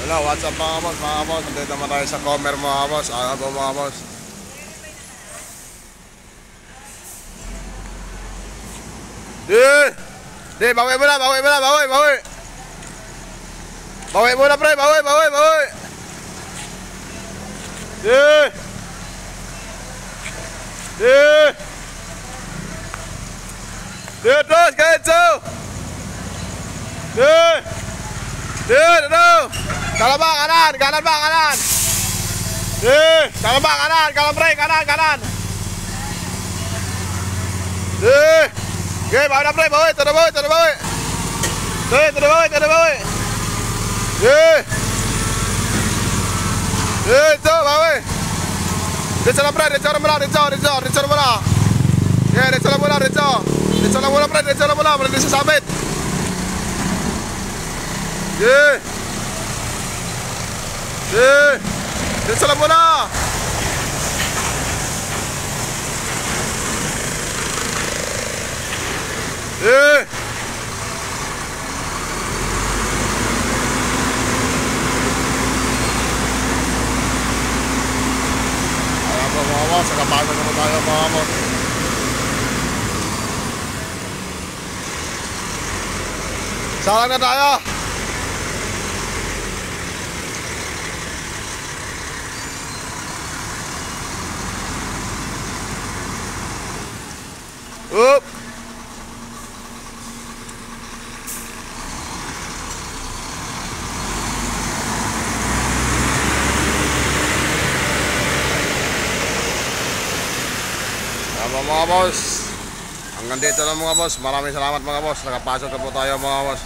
Hello, what's up mga boss, nandito naman tayo sa Comer mga boss. Ako mga boss. Di, bawi muna. Bawi muna pre, bawi. Di, terus, kejo. Di, kalau bang kanan bang kanan. Kalau bang kanan, kalau break kanan. Oke, bawa break, bawa, terus bawa. Terus bawa. Itu bawa. Dia cara break, dia cara bola. Ya, dia cara bola, break, dia cara bola, berhenti sesabit. Dia salah bola. Vamos, sacapando como tayo vamos. Salang na tayo. Up. Mga boss, hanggang dito lang mga boss. Maraming salamat mga boss. Nakapasok na po tayo mga boss.